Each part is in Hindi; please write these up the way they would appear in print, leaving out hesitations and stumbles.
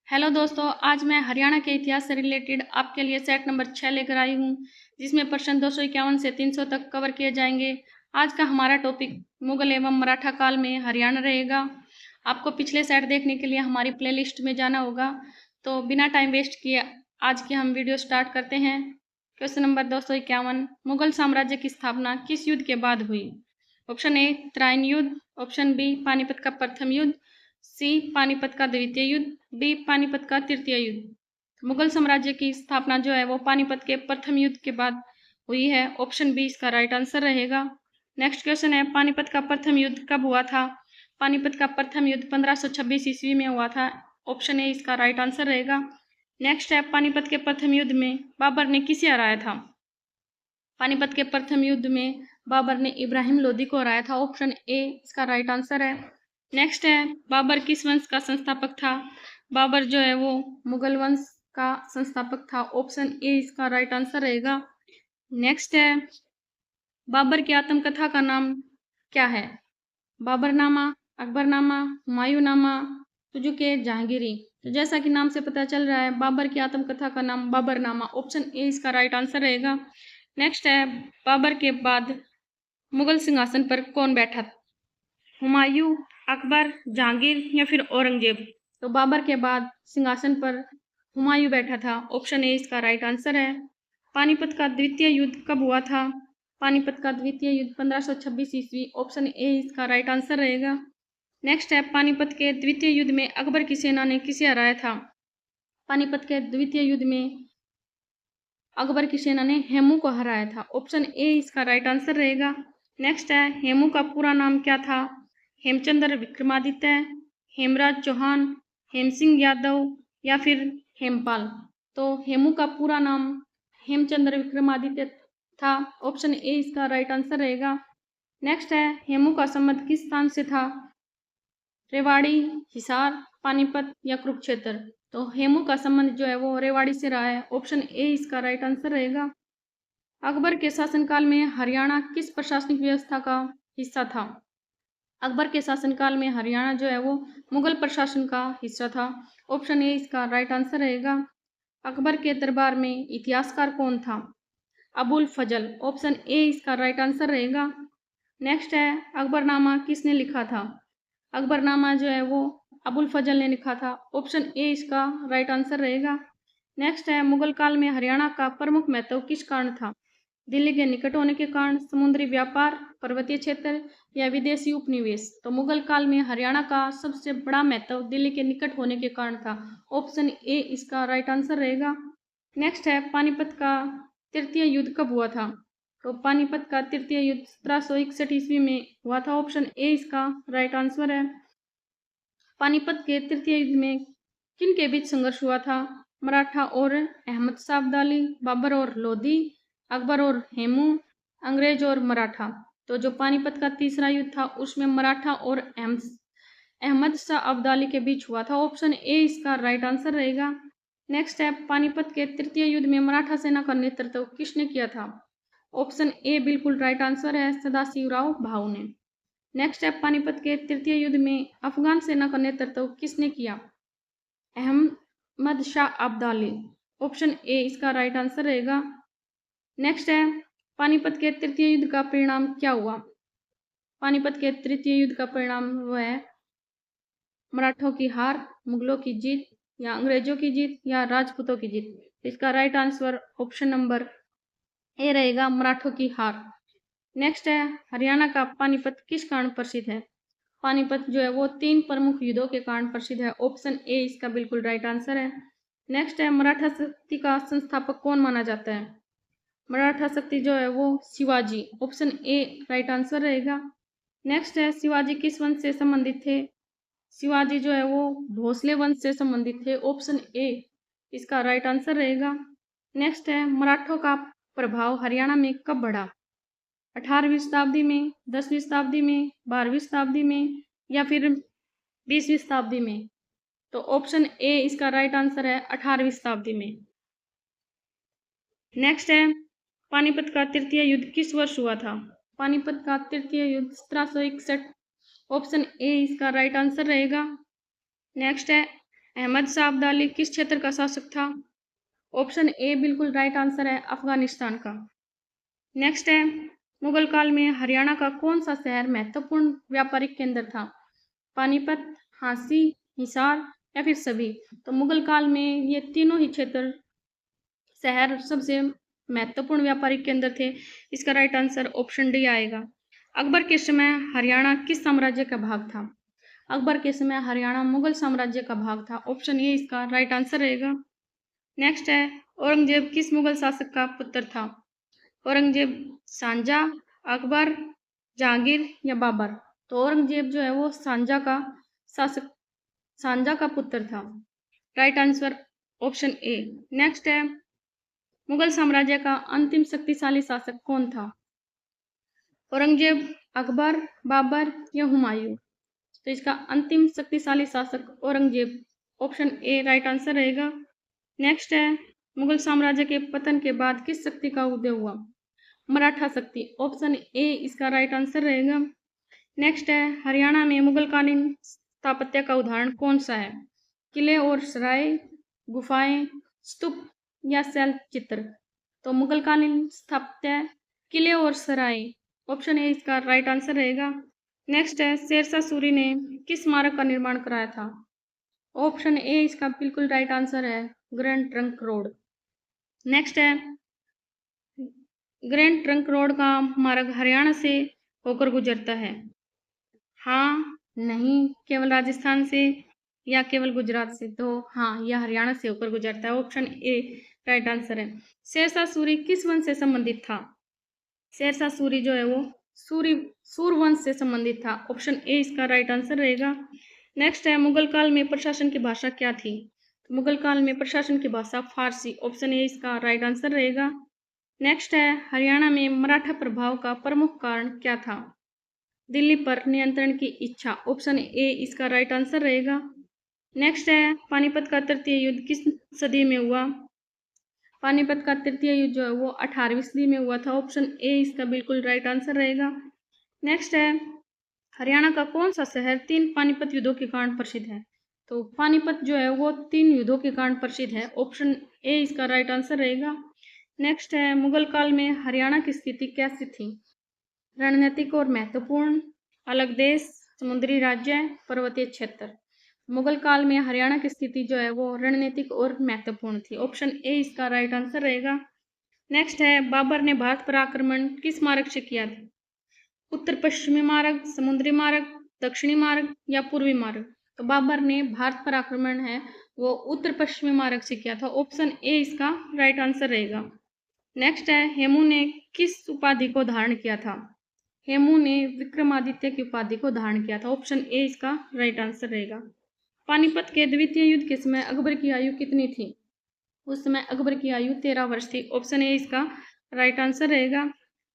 हेलो दोस्तों, आज मैं हरियाणा के इतिहास से रिलेटेड आपके लिए सेट नंबर 6 लेकर आई हूँ, जिसमें प्रश्न 251 से 300 तक कवर किए जाएंगे। आज का हमारा टॉपिक मुगल एवं मराठा काल में हरियाणा रहेगा। आपको पिछले सेट देखने के लिए हमारी प्लेलिस्ट में जाना होगा। तो बिना टाइम वेस्ट किए आज की हम वीडियो स्टार्ट करते हैं। क्वेश्चन नंबर 251, मुगल साम्राज्य की स्थापना किस युद्ध के बाद हुई? ऑप्शन ए त्राइन युद्ध, ऑप्शन बी पानीपत का प्रथम युद्ध, सी पानीपत का द्वितीय युद्ध, डी पानीपत का तृतीय युद्ध। मुगल साम्राज्य की स्थापना जो है वो पानीपत के प्रथम युद्ध के बाद हुई है। ऑप्शन बी इसका राइट आंसर रहेगा। नेक्स्ट क्वेश्चन है, पानीपत का प्रथम युद्ध कब हुआ था? पानीपत का प्रथम युद्ध 1526 ईस्वी में हुआ था। ऑप्शन ए इसका राइट आंसर रहेगा। नेक्स्ट है, पानीपत के प्रथम युद्ध में बाबर ने किसे हराया था? पानीपत के प्रथम युद्ध में बाबर ने इब्राहिम लोदी को हराया था। ऑप्शन ए इसका राइट आंसर है। नेक्स्ट है, बाबर किस वंश का संस्थापक था? बाबर जो है वो मुगल वंश का संस्थापक था। ऑप्शन ए इसका राइट आंसर रहेगा। नेक्स्ट है, बाबर की आत्मकथा का नाम क्या है? बाबरनामा, अकबरनामा, हुमायूंनामा, तुजुके, जहांगीरी। तो जैसा कि नाम से पता चल रहा है, बाबर की आत्मकथा का नाम बाबरनामा। ऑप्शन ए इसका राइट आंसर रहेगा। नेक्स्ट है, बाबर के बाद मुगल सिंहासन पर कौन बैठा? हुमायूं, अकबर, जहांगीर या फिर औरंगजेब? तो बाबर के बाद सिंहासन पर हुमायूं बैठा था। ऑप्शन ए इसका राइट आंसर है। पानीपत का द्वितीय युद्ध कब हुआ था? पानीपत का द्वितीय युद्ध 1526 ईस्वी। ऑप्शन ए इसका राइट आंसर रहेगा। नेक्स्ट है, पानीपत के द्वितीय युद्ध में अकबर की सेना ने किसे हराया था? पानीपत के द्वितीय युद्ध में अकबर की सेना ने हेमू को हराया था। ऑप्शन ए इसका राइट आंसर रहेगा। नेक्स्ट है, हेमू का पूरा नाम क्या था? हेमचंद्र विक्रमादित्य, हेमराज चौहान, हेमसिंह यादव या फिर हेमपाल? तो हेमू का पूरा नाम हेमचंद्र विक्रमादित्य था। ऑप्शन ए इसका राइट आंसर रहेगा। नेक्स्ट है, हेमू का संबंध किस स्थान से था? रेवाड़ी, हिसार, पानीपत या कुरुक्षेत्र? तो हेमू का संबंध जो है वो रेवाड़ी से रहा है। ऑप्शन ए इसका राइट आंसर रहेगा। अकबर के शासनकाल में हरियाणा किस प्रशासनिक व्यवस्था का हिस्सा था? अकबर के शासनकाल में हरियाणा जो है वो मुगल प्रशासन का हिस्सा था। ऑप्शन ए इसका राइट आंसर रहेगा। अकबर के दरबार में इतिहासकार कौन था? अबुल फजल। ऑप्शन ए इसका राइट आंसर रहेगा। नेक्स्ट है, अकबरनामा किसने लिखा था? अकबरनामा जो है वो अबुल फजल ने लिखा था। ऑप्शन ए इसका राइट आंसर रहेगा। नेक्स्ट है, मुगल काल में हरियाणा का प्रमुख महत्व किस कारण था? दिल्ली के निकट होने के कारण, समुद्री व्यापार, पर्वतीय क्षेत्र या विदेशी उपनिवेश? तो मुगल काल में हरियाणा का सबसे बड़ा महत्व दिल्ली के निकट होने के कारण था। ऑप्शन ए इसका राइट आंसर रहेगा। नेक्स्ट है, पानीपत का तृतीय युद्ध कब हुआ था? तो पानीपत का तृतीय युद्ध 1761 ईस्वी में हुआ था। ऑप्शन ए इसका राइट आंसर है। पानीपत के तृतीय युद्ध में किन के बीच संघर्ष हुआ था? मराठा और अहमद शाह अब्दाली, बाबर और लोधी, अकबर और हेमू, अंग्रेज और मराठा? तो जो पानीपत का तीसरा युद्ध था उसमें मराठा और अहमद शाह अब्दाली के बीच हुआ था। ऑप्शन ए इसका राइट आंसर रहेगा। नेक्स्ट है, पानीपत के तृतीय युद्ध में मराठा सेना का नेतृत्व किसने किया था? ऑप्शन ए बिल्कुल राइट आंसर है, सदाशिवराव भाऊ ने। नेक्स्ट है, पानीपत के तृतीय युद्ध में अफगान सेना का नेतृत्व किसने किया? अहमद शाह अब्दाली। ऑप्शन ए इसका राइट आंसर रहेगा। नेक्स्ट है, पानीपत के तृतीय युद्ध का परिणाम क्या हुआ? पानीपत के तृतीय युद्ध का परिणाम वो है मराठों की हार, मुगलों की जीत या अंग्रेजों की जीत या राजपूतों की जीत? इसका right answer option number A रहेगा, मराठों की हार। नेक्स्ट है, हरियाणा का पानीपत किस कारण प्रसिद्ध है? पानीपत जो है वो 3 प्रमुख युद्धों के कारण प्रसिद्ध है। ऑप्शन ए इसका बिल्कुल राइट आंसर है। नेक्स्ट है, मराठा शक्ति का संस्थापक कौन माना जाता है? मराठा शक्ति जो है वो Shivaji. Option A right answer रहेगा। नेक्स्ट है, शिवाजी किस वंश से संबंधित थे? शिवाजी जो है वो भोसले वंश से संबंधित थे। ऑप्शन ए इसका राइट आंसर रहेगा। नेक्स्ट है, मराठों का प्रभाव हरियाणा में कब बढ़ा? 18वीं शताब्दी में, 10वीं शताब्दी में, 12वीं शताब्दी में या फिर 20वीं शताब्दी में? तो ऑप्शन ए इसका राइट आंसर है, 18वीं शताब्दी में। नेक्स्ट है, पानीपत का तृतीय युद्ध किस वर्ष हुआ था? पानीपत का तृतीय युद्ध 1761। ऑप्शन ए इसका राइट आंसर रहेगा। नेक्स्ट है अहमद शाह अब्दाली किस क्षेत्र का शासक था? ऑप्शन ए बिल्कुल राइट आंसर है, अफगानिस्तान का। नेक्स्ट है मुगल काल में हरियाणा का कौन सा शहर महत्वपूर्ण व्यापारिक केंद्र था? पानीपत, झांसी, हिसार या फिर सभी? तो मुगल काल में ये तीनों ही क्षेत्र शहर सबसे महत्वपूर्ण व्यापारिक केंद्र थे। इसका राइट आंसर ऑप्शन डी आएगा। अकबर के समय हरियाणा किस साम्राज्य का भाग था? अकबर के समय हरियाणा मुगल साम्राज्य का भाग था। ऑप्शन ए इसका राइट आंसर रहेगा। नेक्स्ट है औरंगजेब किस मुगल शासक का पुत्र था? औरंगजेब सांजा, अकबर, जहांगीर या बाबर? तो औरंगजेब जो है वो सांजा का पुत्र था। Right answer option A. Next है मुगल साम्राज्य का अंतिम शक्तिशाली शासक कौन था? औरंगजेब, अकबर, बाबर या हुमायूं? तो इसका अंतिम शक्तिशाली शासक Aurangzeb, option A right answer रहेगा। नेक्स्ट है मुगल साम्राज्य के पतन के बाद किस शक्ति का उदय हुआ? मराठा शक्ति, ऑप्शन ए इसका राइट आंसर रहेगा। नेक्स्ट है हरियाणा में मुगलकालीन स्थापत्य का उदाहरण कौन सा है? किले और सराय, गुफाएं, स्तूप या शैल चित्र? तो मुगलकालीन स्थापत्य किले और सराय, ऑप्शन ए इसका राइट आंसर रहेगा। नेक्स्ट है शेरशाह सूरी ने किस स्मारक का निर्माण कराया था? ऑप्शन ए इसका बिल्कुल राइट आंसर है, ग्रैंड ट्रंक रोड। नेक्स्ट है ग्रैंड ट्रंक रोड का मार्ग हरियाणा से होकर गुजरता है। हाँ, नहीं, केवल राजस्थान से या केवल गुजरात से? तो हाँ, यह हरियाणा से होकर गुजरता है। ऑप्शन ए राइट आंसर है। शेरशाह सूरी किस वंश से संबंधित था? शेरशाह सूरी जो है वो सूर वंश से संबंधित था। ऑप्शन ए इसका राइट आंसर रहेगा। नेक्स्ट है मुगल काल में प्रशासन की भाषा क्या थी? तो मुगल काल में प्रशासन की भाषा फारसी, ऑप्शन ए इसका राइट आंसर रहेगा। नेक्स्ट है हरियाणा में मराठा प्रभाव का प्रमुख कारण क्या था? दिल्ली पर नियंत्रण की इच्छा, ऑप्शन ए इसका राइट आंसर रहेगा। नेक्स्ट है पानीपत का तृतीय युद्ध किस सदी में हुआ? पानीपत का तृतीय युद्ध जो है वो 18वीं सदी में हुआ था। ऑप्शन ए इसका बिल्कुल राइट आंसर रहेगा। नेक्स्ट है हरियाणा का कौन सा शहर 3 पानीपत युद्धों के कारण प्रसिद्ध है? तो पानीपत जो है वो 3 युद्धों के कारण प्रसिद्ध है। ऑप्शन ए इसका राइट आंसर रहेगा। नेक्स्ट है मुगल काल में हरियाणा की स्थिति कैसी थी? रणनीतिक और महत्वपूर्ण, अलग देश, समुद्री राज्य, पर्वतीय क्षेत्र? मुगल काल में हरियाणा की स्थिति जो है वो रणनीतिक और महत्वपूर्ण थी। ऑप्शन ए इसका राइट आंसर रहेगा। नेक्स्ट है बाबर ने भारत पर आक्रमण किस मार्ग से किया था? उत्तर पश्चिमी मार्ग, समुद्री मार्ग, दक्षिणी मार्ग या पूर्वी मार्ग? तो बाबर ने भारत पर आक्रमण है वो उत्तर पश्चिमी मार्ग से किया था। ऑप्शन ए इसका राइट आंसर रहेगा। नेक्स्ट है हेमू ने किस उपाधि को धारण किया था? हेमू ने विक्रमादित्य की उपाधि को धारण किया था। ऑप्शन ए इसका राइट आंसर रहेगा। पानीपत के द्वितीय युद्ध के समय अकबर की आयु कितनी थी? उस समय अकबर की आयु 13 वर्ष थी। ऑप्शन ए इसका राइट आंसर रहेगा।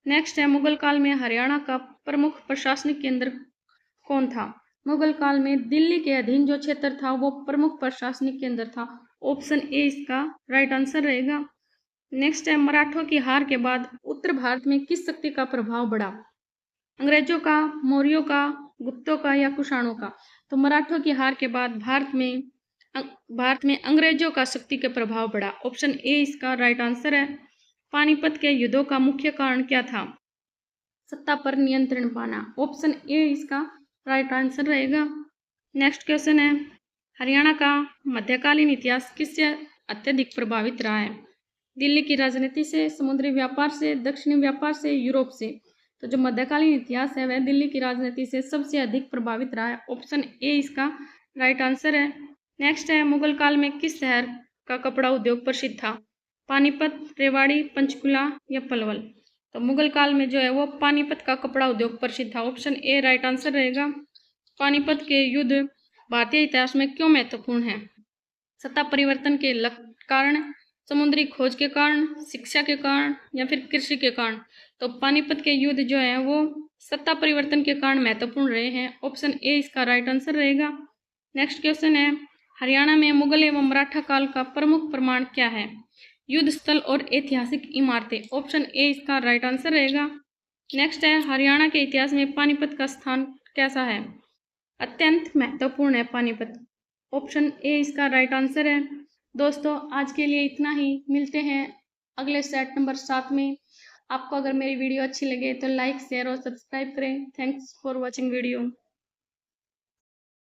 नेक्स्ट है मुगल काल में हरियाणा का प्रमुख प्रशासनिक केंद्र कौन था? मुगल काल में दिल्ली के अधीन जो क्षेत्र था वो प्रमुख प्रशासनिक केंद्र था। ऑप्शन ए इसका राइट आंसर रहेगा। नेक्स्ट है मराठों की हार के बाद उत्तर भारत में किस शक्ति का प्रभाव बढ़ा? अंग्रेजों का, मौर्यों का, गुप्तों का या कुषाणों का? तो मराठों की हार के बाद भारत में अंग्रेजों का शक्ति का प्रभाव बढ़ा। ऑप्शन ए इसका राइट आंसर है। पानीपत के युद्धों का मुख्य कारण क्या था? सत्ता पर नियंत्रण पाना। ऑप्शन ए इसका राइट आंसर रहेगा। नेक्स्ट क्वेश्चन है हरियाणा का मध्यकालीन इतिहास किससे अत्यधिक प्रभावित रहा है? दिल्ली की राजनीति से, समुद्री व्यापार से, दक्षिणी व्यापार से, यूरोप से? तो जो मध्यकालीन इतिहास है वह दिल्ली की राजनीति से सबसे अधिक प्रभावित रहा है। ऑप्शन ए इसका राइट आंसर है। नेक्स्ट है मुगल काल में किस शहर का कपड़ा उद्योग प्रसिद्ध था? पानीपत, रेवाड़ी, पंचकुला या पलवल? तो मुगल काल में जो है वो पानीपत का कपड़ा उद्योग प्रसिद्ध था। ऑप्शन ए राइट आंसर रहेगा। पानीपत के युद्ध भारतीय इतिहास में क्यों महत्वपूर्ण है? सत्ता परिवर्तन के कारण, समुद्री खोज के कारण, शिक्षा के कारण या फिर कृषि के कारण? तो पानीपत के युद्ध जो है वो सत्ता परिवर्तन के कारण महत्वपूर्ण रहे हैं। ऑप्शन ए इसका राइट आंसर रहेगा। नेक्स्ट क्वेश्चन है हरियाणा में मुगल एवं मराठा काल का प्रमुख प्रमाण क्या है? युद्ध स्थल और ऐतिहासिक इमारतें? ऑप्शन ए इसका राइट आंसर रहेगा। नेक्स्ट है हरियाणा के इतिहास में पानीपत का स्थान कैसा है? अत्यंत महत्वपूर्ण है पानीपत। ऑप्शन ए इसका राइट आंसर है। दोस्तों आज के लिए इतना ही, मिलते हैं अगले सेट नंबर 7 में। आपको अगर मेरी वीडियो अच्छी लगे तो लाइक शेयर और सब्सक्राइब करें। Thanks for watching video.